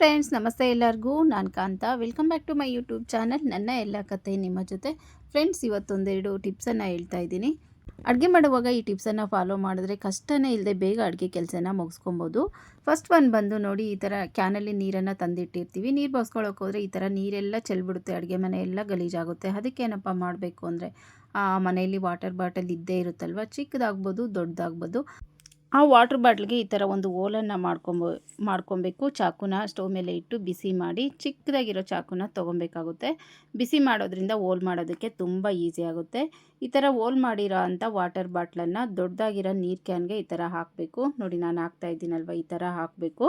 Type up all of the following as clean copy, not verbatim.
Friends, ನಮಸ್ತೆ ಎಲ್ಲರಿಗೂ. ನಾನು Kanta. Welcome back to my YouTube channel. ನನ್ನ ಎಲ್ಲ ಕತೆ ನಿಮ್ಮ ಜೊತೆ. ಫ್ರೆಂಡ್ಸ್, ಇವತ್ತೊಂದೆರಡು ಟಿಪ್ಸನ್ನು ಹೇಳ್ತಾ ಇದ್ದೀನಿ. ಅಡುಗೆ ಮಾಡುವಾಗ ಈ ಟಿಪ್ಸನ್ನು ಫಾಲೋ ಮಾಡಿದ್ರೆ ಕಷ್ಟನೇ ಇಲ್ಲದೆ ಬೇಗ ಅಡುಗೆ ಕೆಲಸನ ಮುಗಿಸ್ಕೊಬೋದು. ಫಸ್ಟ್ ಒನ್ ಬಂದು ನೋಡಿ, ಈ ಥರ ಕ್ಯಾನಲ್ಲಿ ನೀರನ್ನು ತಂದಿಟ್ಟಿರ್ತೀವಿ. ನೀರು ಬಗ್ಸ್ಕೊಳ್ಳೋಕೆ ಹೋದರೆ ಈ ಥರ ನೀರೆಲ್ಲ ಚೆಲ್ಬಿಡುತ್ತೆ, ಅಡುಗೆ ಮನೆ ಎಲ್ಲ ಗಲೀಜಾಗುತ್ತೆ. ಅದಕ್ಕೆ ಏನಪ್ಪ ಮಾಡಬೇಕು ಅಂದರೆ, ಮನೆಯಲ್ಲಿ ವಾಟರ್ ಬಾಟಲ್ ಇದ್ದೇ ಇರುತ್ತಲ್ವ, ಚಿಕ್ಕದಾಗ್ಬೋದು ದೊಡ್ಡದಾಗ್ಬೋದು. ಆ ವಾಟರ್ ಬಾಟ್ಲಿಗೆ ಈ ಥರ ಒಂದು ಹೋಲನ್ನು ಮಾಡ್ಕೊಬೇಕು. ಚಾಕುನ ಸ್ಟವ್ ಮೇಲೆ ಇಟ್ಟು ಬಿಸಿ ಮಾಡಿ, ಚಿಕ್ಕದಾಗಿರೋ ಚಾಕುನ ತೊಗೊಬೇಕಾಗುತ್ತೆ. ಬಿಸಿ ಮಾಡೋದ್ರಿಂದ ಹೋಲ್ ಮಾಡೋದಕ್ಕೆ ತುಂಬ ಈಸಿ ಆಗುತ್ತೆ. ಈ ಥರ ಹೋಲ್ ಮಾಡಿರೋ ಅಂಥ ವಾಟರ್ ಬಾಟ್ಲನ್ನು ದೊಡ್ಡದಾಗಿರೋ ನೀರು ಕ್ಯಾನ್ಗೆ ಈ ಥರ ಹಾಕಬೇಕು. ನೋಡಿ, ನಾನು ಹಾಕ್ತಾ ಇದ್ದೀನಲ್ವ, ಈ ಥರ ಹಾಕಬೇಕು.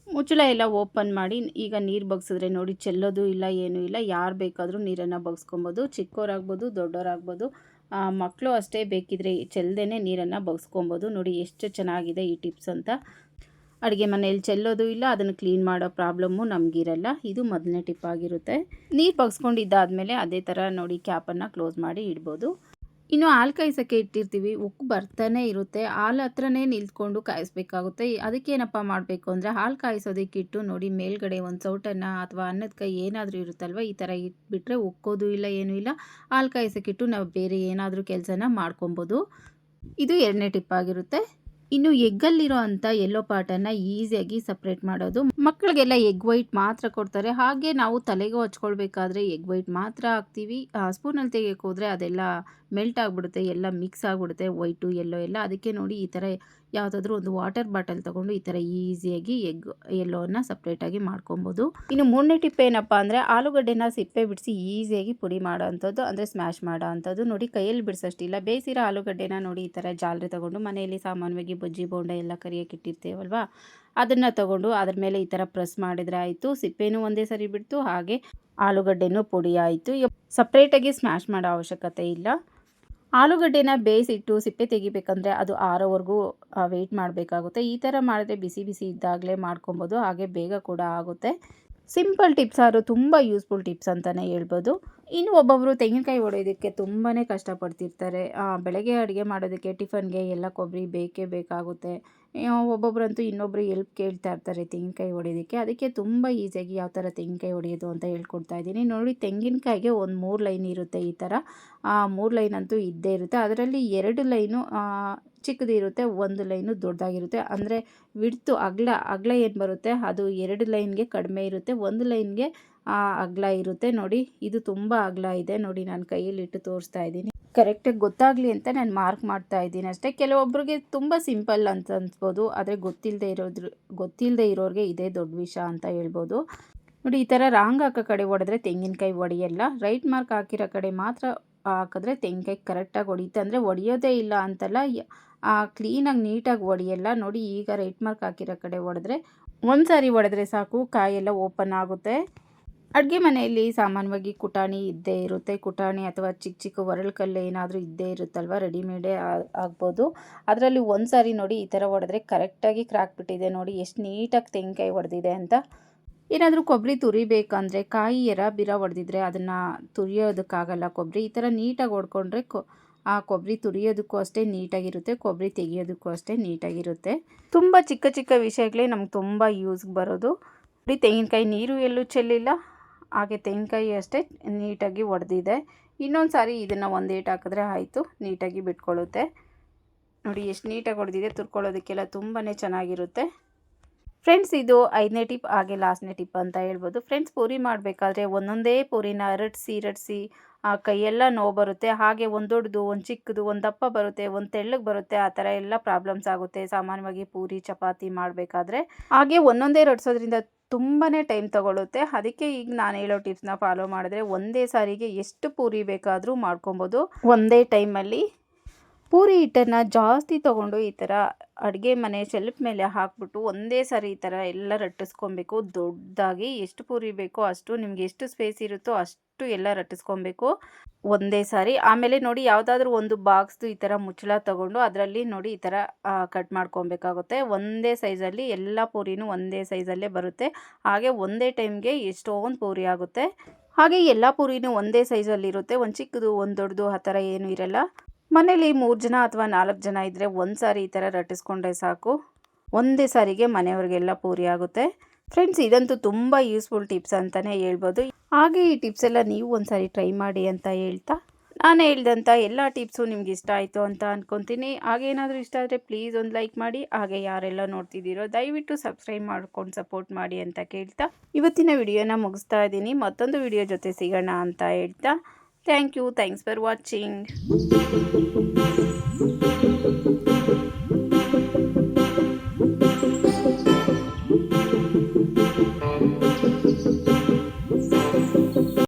ಮುಚ್ಚಳ ಎಲ್ಲ ಓಪನ್ ಮಾಡಿ, ಈಗ ನೀರು ಬಗ್ಸಿದ್ರೆ ನೋಡಿ ಚೆಲ್ಲೋದು ಇಲ್ಲ, ಏನೂ ಇಲ್ಲ. ಯಾರು ಬೇಕಾದರೂ ನೀರನ್ನು ಬಗ್ಸ್ಕೊಬೋದು. ಚಿಕ್ಕವರಾಗ್ಬೋದು, ದೊಡ್ಡವರಾಗ್ಬೋದು. ಮಕ್ಕಳು ಅಷ್ಟೇ, ಬೇಕಿದ್ರೆ ಚೆಲ್ಲದೇ ನೀರನ್ನು ಬಗ್ಸ್ಕೊಬೋದು. ನೋಡಿ ಎಷ್ಟು ಚೆನ್ನಾಗಿದೆ ಈ ಟಿಪ್ಸ್ ಅಂತ. ಅಡುಗೆ ಮನೆಯಲ್ಲಿ ಚೆಲ್ಲೋದು ಇಲ್ಲ, ಅದನ್ನು ಕ್ಲೀನ್ ಮಾಡೋ ಪ್ರಾಬ್ಲಮ್ಮು ನಮಗಿರಲ್ಲ. ಇದು ಮೊದಲನೇ ಟಿಪ್ ಆಗಿರುತ್ತೆ. ನೀರು ಬಗ್ಸ್ಕೊಂಡಿದ್ದಾದಮೇಲೆ ಅದೇ ಥರ ನೋಡಿ ಕ್ಯಾಪನ್ನು ಕ್ಲೋಸ್ ಮಾಡಿ ಇಡ್ಬೋದು. ಇನ್ನು ಹಾಲು ಕಾಯಿಸೋಕ್ಕೆ ಇಟ್ಟಿರ್ತೀವಿ, ಉಕ್ಕು ಬರ್ತಾನೆ ಇರುತ್ತೆ. ಹಾಲು ಹತ್ರನೇ ನಿಲ್ತ್ಕೊಂಡು ಕಾಯಿಸ್ಬೇಕಾಗುತ್ತೆ. ಅದಕ್ಕೇನಪ್ಪ ಮಾಡಬೇಕು ಅಂದರೆ, ಹಾಲು ಕಾಯಿಸೋದಕ್ಕಿಟ್ಟು ನೋಡಿ ಮೇಲ್ಗಡೆ ಒಂದು ಸೌಟನ್ನು ಅಥವಾ ಅನ್ನದ ಕೈ ಏನಾದರೂ ಇರುತ್ತಲ್ವ, ಈ ಥರ ಇಟ್ಬಿಟ್ರೆ ಉಕ್ಕೋದು ಇಲ್ಲ, ಏನೂ ಇಲ್ಲ. ಹಾಲು ಕಾಯಿಸೋಕ್ಕಿಟ್ಟು ನಾವು ಬೇರೆ ಏನಾದರೂ ಕೆಲಸನ ಮಾಡ್ಕೊಬೋದು. ಇದು ಎರಡನೇ ಟಿಪ್ ಆಗಿರುತ್ತೆ. ಇನ್ನು ಎಗ್ಗಲ್ಲಿರೋ ಅಂಥ ಯೆಲ್ಲೋ ಪಾರ್ಟನ್ನು ಈಸಿಯಾಗಿ ಸಪ್ರೇಟ್ ಮಾಡೋದು. ಮಕ್ಕಳಿಗೆಲ್ಲ ಎಗ್ ವೈಟ್ ಮಾತ್ರ ಕೊಡ್ತಾರೆ. ಹಾಗೆ ನಾವು ತಲೆಗೂ ಹಚ್ಕೊಳ್ಬೇಕಾದ್ರೆ ಎಗ್ ವೈಟ್ ಮಾತ್ರ ಹಾಕ್ತೀವಿ. ಸ್ಪೂನಲ್ಲಿ ತೆಗಿಯೋಕೆ ಹೋದರೆ ಅದೆಲ್ಲ ಮೆಲ್ಟ್ ಆಗಿಬಿಡುತ್ತೆ, ಎಲ್ಲ ಮಿಕ್ಸ್ ಆಗಿಬಿಡುತ್ತೆ, ವೈಟು ಯೆಲ್ಲೋ ಎಲ್ಲ. ಅದಕ್ಕೆ ನೋಡಿ, ಈ ಥರ ಯಾವುದಾದ್ರೂ ಒಂದು ವಾಟರ್ ಬಾಟಲ್ ತೊಗೊಂಡು ಈ ಥರ ಈಸಿಯಾಗಿ ಎಗ್ ಯೆಲ್ಲೋವನ್ನು ಸಪ್ರೇಟಾಗಿ ಮಾಡ್ಕೊಬೋದು. ಇನ್ನು ಮೂರನೇ ಟಿಪ್ ಏನಪ್ಪ ಅಂದರೆ, ಆಲೂಗಡ್ಡೆನ ಸಿಪ್ಪೆ ಬಿಡಿಸಿ ಈಸಿಯಾಗಿ ಪುಡಿ ಮಾಡೋ ಅಂಥದ್ದು, ಅಂದರೆ ಸ್ಮ್ಯಾಶ್ ಮಾಡೋ ಅಂಥದ್ದು. ನೋಡಿ, ಕೈಯಲ್ಲಿ ಬಿಡಿಸೋಷ್ಟಿಲ್ಲ. ಬೇಯಿಸಿರೋ ಆಲೂಗಡ್ಡೆನ ನೋಡಿ ಈ ಥರ ಜಾಲರಿ ತೊಗೊಂಡು, ಮನೆಯಲ್ಲಿ ಸಾಮಾನ್ಯವಾಗಿ ಬಜ್ಜಿ ಬೋಂಡ ಎಲ್ಲ ಕರಿಯೋಕೆ ಇಟ್ಟಿರ್ತೇವಲ್ವ, ಅದನ್ನು ತೊಗೊಂಡು ಅದ್ರ ಮೇಲೆ ಈ ಥರ ಪ್ರೆಸ್ ಮಾಡಿದರೆ ಆಯಿತು. ಸಿಪ್ಪೆನೂ ಒಂದೇ ಸರಿ ಬಿಡ್ತು, ಹಾಗೆ ಆಲೂಗಡ್ಡೆನೂ ಪುಡಿ ಆಯಿತು. ಸಪ್ರೇಟಾಗಿ ಸ್ಮ್ಯಾಶ್ ಮಾಡೋ ಅವಶ್ಯಕತೆ ಇಲ್ಲ. ಆಲೂಗಡ್ಡೆನ ಬೇಯಿಸಿಟ್ಟು ಸಿಪ್ಪೆ ತೆಗಿಬೇಕಂದ್ರೆ ಅದು ಆರೋವರೆಗೂ ವೆಯ್ಟ್ ಮಾಡಬೇಕಾಗುತ್ತೆ. ಈ ಥರ ಮಾಡಿದ್ರೆ ಬಿಸಿ ಬಿಸಿ ಇದ್ದಾಗಲೇ ಮಾಡ್ಕೊಬೋದು, ಹಾಗೆ ಬೇಗ ಕೂಡ ಆಗುತ್ತೆ. ಸಿಂಪಲ್ ಟಿಪ್ಸ್ ಆದರೂ ತುಂಬ ಯೂಸ್ಫುಲ್ ಟಿಪ್ಸ್ ಅಂತಲೇ ಹೇಳ್ಬೋದು. ಇನ್ನು ಒಬ್ಬೊಬ್ಬರು ತೆಂಗಿನಕಾಯಿ ಹೊಡೆಯೋದಕ್ಕೆ ತುಂಬಾ ಕಷ್ಟಪಡ್ತಿರ್ತಾರೆ. ಬೆಳಗ್ಗೆ ಅಡುಗೆ ಮಾಡೋದಕ್ಕೆ, ಟಿಫನ್ಗೆ ಎಲ್ಲ ಕೊಬ್ಬರಿ ಬೇಕೇ ಬೇಕಾಗುತ್ತೆ. ಒಬ್ಬೊಬ್ಬರಂತೂ ಇನ್ನೊಬ್ಬರು ಎಲ್ಪ್ ಕೇಳ್ತಾ ಇರ್ತಾರೆ ತೆಂಗಿನಕಾಯಿ ಹೊಡೆಯೋದಕ್ಕೆ. ಅದಕ್ಕೆ ತುಂಬ ಈಸಿಯಾಗಿ ಯಾವ ಥರ ತೆಂಗಿನಕಾಯಿ ಹೊಡೆಯೋದು ಅಂತ ಹೇಳ್ಕೊಡ್ತಾ ಇದ್ದೀನಿ. ನೋಡಿ, ತೆಂಗಿನಕಾಯಿಗೆ ಒಂದು 3 ಲೈನ್ ಇರುತ್ತೆ. ಈ ಥರ 3 ಲೈನ್ ಅಂತೂ ಇದ್ದೇ ಇರುತ್ತೆ. ಅದರಲ್ಲಿ 2 ಲೈನು ಚಿಕ್ಕದಿರುತ್ತೆ, 1 ಲೈನು ದೊಡ್ಡದಾಗಿರುತ್ತೆ. ಅಂದರೆ ವಿಡ್ತು ಅಗಲ ಏನು ಬರುತ್ತೆ ಅದು 2 ಲೈನ್ಗೆ ಕಡಿಮೆ ಇರುತ್ತೆ, 1 ಲೈನ್ಗೆ ಅಗಲ ಇರುತ್ತೆ. ನೋಡಿ, ಇದು ತುಂಬ ಅಗಲ ಇದೆ. ನೋಡಿ, ನಾನು ಕೈಯಲ್ಲಿಟ್ಟು ತೋರಿಸ್ತಾ ಇದ್ದೀನಿ. ಕರೆಕ್ಟಾಗಿ ಗೊತ್ತಾಗಲಿ ಅಂತ ನಾನು ಮಾರ್ಕ್ ಮಾಡ್ತಾ ಇದ್ದೀನಿ ಅಷ್ಟೇ. ಕೆಲವೊಬ್ಬರಿಗೆ ತುಂಬ ಸಿಂಪಲ್ ಅಂತ ಅನ್ಸ್ಬೋದು, ಆದರೆ ಗೊತ್ತಿಲ್ಲದೆ ಇರೋರಿಗೆ ಇದೇ ದೊಡ್ಡ ವಿಷಯ ಅಂತ ಹೇಳ್ಬೋದು. ನೋಡಿ, ಈ ಥರ ರಾಂಗ್ ಹಾಕೋ ಕಡೆ ಹೊಡೆದ್ರೆ ತೆಂಗಿನಕಾಯಿ ಹೊಡೆಯಲ್ಲ. ರೈಟ್ ಮಾರ್ಕ್ ಹಾಕಿರೋ ಕಡೆ ಮಾತ್ರ ಹಾಕಿದ್ರೆ ತೆಂಗಿನಕಾಯಿ ಕರೆಕ್ಟಾಗಿ ಹೊಡೆಯುತ್ತೆ. ಅಂದರೆ ಹೊಡೆಯೋದೇ ಇಲ್ಲ ಅಂತಲ್ಲ, ಕ್ಲೀನಾಗಿ ನೀಟಾಗಿ ಹೊಡೆಯಲ್ಲ. ನೋಡಿ, ಈಗ ರೈಟ್ ಮಾರ್ಕ್ ಹಾಕಿರೋ ಕಡೆ ಹೊಡೆದ್ರೆ, ಒಂದು ಸಾರಿ ಹೊಡೆದ್ರೆ ಸಾಕು, ಕಾಯೆಲ್ಲ ಓಪನ್ ಆಗುತ್ತೆ. ಅಡುಗೆ ಮನೆಯಲ್ಲಿ ಸಾಮಾನ್ಯವಾಗಿ ಕುಟಾಣಿ ಇದ್ದೇ ಇರುತ್ತೆ. ಕುಟಾಣಿ ಅಥವಾ ಚಿಕ್ಕ ಚಿಕ್ಕ ಒರಳು ಏನಾದರೂ ಇದ್ದೇ ಇರುತ್ತಲ್ವ, ರೆಡಿಮೇಡೇ ಆಗ್ಬೋದು. ಅದರಲ್ಲಿ ಒಂದು ಸಾರಿ ನೋಡಿ ಈ ಥರ ಹೊಡೆದ್ರೆ ಕರೆಕ್ಟಾಗಿ ಕ್ರ್ಯಾಕ್ ಬಿಟ್ಟಿದೆ. ನೋಡಿ ಎಷ್ಟು ನೀಟಾಗಿ ತೆಂಗಿನಕಾಯಿ ಹೊಡೆದಿದೆ ಅಂತ. ಏನಾದರೂ ಕೊಬ್ಬರಿ ತುರಿಬೇಕಂದ್ರೆ, ಕಾಯಿ ಬಿರ ಹೊಡೆದಿದ್ರೆ ಅದನ್ನು ತುರಿಯೋದಕ್ಕಾಗಲ್ಲ ಕೊಬ್ಬರಿ. ಈ ಥರ ನೀಟಾಗಿ ಹೊಡ್ಕೊಂಡ್ರೆ ಆ ಕೊಬ್ಬರಿ ತುರಿಯೋದಕ್ಕೂ ಅಷ್ಟೇ ನೀಟಾಗಿರುತ್ತೆ, ಕೊಬ್ಬರಿ ತೆಗಿಯೋದಕ್ಕೂ ಅಷ್ಟೇ ನೀಟಾಗಿರುತ್ತೆ. ತುಂಬ ಚಿಕ್ಕ ಚಿಕ್ಕ ವಿಷಯಗಳೇ ನಮ್ಗೆ ತುಂಬ ಯೂಸ್ಗೆ ಬರೋದು. ನೋಡಿ, ತೆಂಗಿನಕಾಯಿ ನೀರು ಎಲ್ಲೂ ಚೆಲ್ಲಿಲ್ಲ, ಹಾಗೆ ತೆಂಗಿನಕಾಯಿ ಅಷ್ಟೇ ನೀಟಾಗಿ ಹೊಡೆದಿದೆ. ಇನ್ನೊಂದು ಸಾರಿ ಇದನ್ನು ಒಂದೇಟು ಹಾಕಿದ್ರೆ ಆಯಿತು, ನೀಟಾಗಿ ಬಿಟ್ಕೊಳ್ಳುತ್ತೆ. ನೋಡಿ ಎಷ್ಟು ನೀಟಾಗಿ ಹೊಡೆದಿದೆ, ತುರ್ಕೊಳ್ಳೋದಕ್ಕೆಲ್ಲ ತುಂಬಾ ಚೆನ್ನಾಗಿರುತ್ತೆ. ಫ್ರೆಂಡ್ಸ್, ಇದು 5ನೇ ಟಿಪ್, ಹಾಗೆ ಲಾಸ್ಟ್ನೇ ಟಿಪ್ ಅಂತ ಹೇಳ್ಬೋದು. ಫ್ರೆಂಡ್ಸ್, ಪೂರಿ ಮಾಡಬೇಕಾದ್ರೆ ಒಂದೊಂದೇ ಪೂರಿನ ರಟ್ಟಿಸಿ ಕೈಯೆಲ್ಲ ನೋವು ಬರುತ್ತೆ. ಹಾಗೆ ಒಂದು ದೊಡ್ಡದು, ಒಂದು ಚಿಕ್ಕದು, ಒಂದು ದಪ್ಪ ಬರುತ್ತೆ, ಒಂದು ತೆಳ್ಳಗೆ ಬರುತ್ತೆ. ಆ ಥರ ಎಲ್ಲ ಪ್ರಾಬ್ಲಮ್ಸ್ ಆಗುತ್ತೆ ಸಾಮಾನ್ಯವಾಗಿ ಪೂರಿ ಚಪಾತಿ ಮಾಡಬೇಕಾದ್ರೆ. ಹಾಗೆ ಒಂದೊಂದೇ ರಟ್ಟಿಸೋದ್ರಿಂದ ತುಂಬಾ ಟೈಮ್ ತೊಗೊಳುತ್ತೆ. ಅದಕ್ಕೆ ಈಗ ನಾನು ಹೇಳೋ ಟಿಪ್ಸ್ನ ಫಾಲೋ ಮಾಡಿದ್ರೆ ಒಂದೇ ಸಾರಿಗೆ ಎಷ್ಟು ಪೂರಿ ಬೇಕಾದರೂ ಮಾಡ್ಕೊಬೋದು. ಒಂದೇ ಟೈಮಲ್ಲಿ ಪೂರಿ ಹಿಟ್ಟನ್ನು ಜಾಸ್ತಿ ತೊಗೊಂಡು ಈ ಥರ ಅಡುಗೆ ಮನೆ ಶೆಲ್ಫ್ ಮೇಲೆ ಹಾಕ್ಬಿಟ್ಟು ಒಂದೇ ಸಾರಿ ಈ ಥರ ಎಲ್ಲ ರಟ್ಟಿಸ್ಕೊಬೇಕು. ದೊಡ್ಡದಾಗಿ ಎಷ್ಟು ಪೂರಿ ಬೇಕೋ ಅಷ್ಟು, ನಿಮ್ಗೆ ಎಷ್ಟು ಸ್ಪೇಸ್ ಇರುತ್ತೋ ಅಷ್ಟು ಎಲ್ಲ ರಟ್ಟಿಸ್ಕೊಬೇಕು ಒಂದೇ ಸಾರಿ. ಆಮೇಲೆ ನೋಡಿ, ಯಾವುದಾದ್ರೂ ಒಂದು ಬಾಕ್ಸ್ದು ಈ ಥರ ಮುಚ್ಚಳ ತೊಗೊಂಡು ಅದರಲ್ಲಿ ನೋಡಿ ಈ ಥರ ಕಟ್ ಮಾಡ್ಕೊಬೇಕಾಗುತ್ತೆ. ಒಂದೇ ಸೈಜಲ್ಲಿ ಎಲ್ಲ ಪೂರಿನೂ ಒಂದೇ ಸೈಜಲ್ಲೇ ಬರುತ್ತೆ. ಹಾಗೆ ಒಂದೇ ಟೈಮ್ಗೆ ಎಷ್ಟೊಂದು ಪೂರಿ ಆಗುತ್ತೆ. ಹಾಗೆ ಎಲ್ಲ ಪೂರಿನೂ ಒಂದೇ ಸೈಜಲ್ಲಿರುತ್ತೆ, ಒಂದು ಚಿಕ್ಕದು ಒಂದು ದೊಡ್ಡದು ಆ ಥರ ಏನೂ ಇರಲ್ಲ. ಮನೇಲಿ 3 ಜನ ಅಥವಾ 4 ಜನ ಇದ್ದರೆ ಒಂದು ಸಾರಿ ಈ ಥರ ರಟ್ಟಿಸ್ಕೊಂಡ್ರೆ ಸಾಕು, ಒಂದೇ ಸಾರಿಗೆ ಮನೆಯವ್ರಿಗೆಲ್ಲ ಪೂರಿ ಆಗುತ್ತೆ. ಫ್ರೆಂಡ್ಸ್ ಇದಂತೂ ತುಂಬ ಯೂಸ್ಫುಲ್ ಟಿಪ್ಸ್ ಅಂತಲೇ ಹೇಳ್ಬೋದು. ಹಾಗೆ ಈ ಟಿಪ್ಸ್ ಎಲ್ಲ ನೀವು ಒಂದ್ಸಾರಿ ಟ್ರೈ ಮಾಡಿ ಅಂತ ಹೇಳ್ತಾ, ನಾನು ಹೇಳ್ದಂಥ ಎಲ್ಲ ಟಿಪ್ಸು ನಿಮ್ಗೆ ಇಷ್ಟ ಆಯಿತು ಅಂತ ಅಂದ್ಕೊತೀನಿ. ಹಾಗೇನಾದರೂ ಇಷ್ಟ ಆದರೆ ಪ್ಲೀಸ್ ಒಂದು ಲೈಕ್ ಮಾಡಿ. ಹಾಗೆ ಯಾರೆಲ್ಲ ನೋಡ್ತಿದ್ದೀರೋ ದಯವಿಟ್ಟು ಸಬ್ಸ್ಕ್ರೈಬ್ ಮಾಡ್ಕೊಂಡು ಸಪೋರ್ಟ್ ಮಾಡಿ ಅಂತ ಕೇಳ್ತಾ ಇವತ್ತಿನ ವಿಡಿಯೋನ ಮುಗಿಸ್ತಾ ಇದ್ದೀನಿ. ಮತ್ತೊಂದು ವಿಡಿಯೋ ಜೊತೆ ಸಿಗೋಣ ಅಂತ ಹೇಳ್ತಾ thank you. Thanks for watching.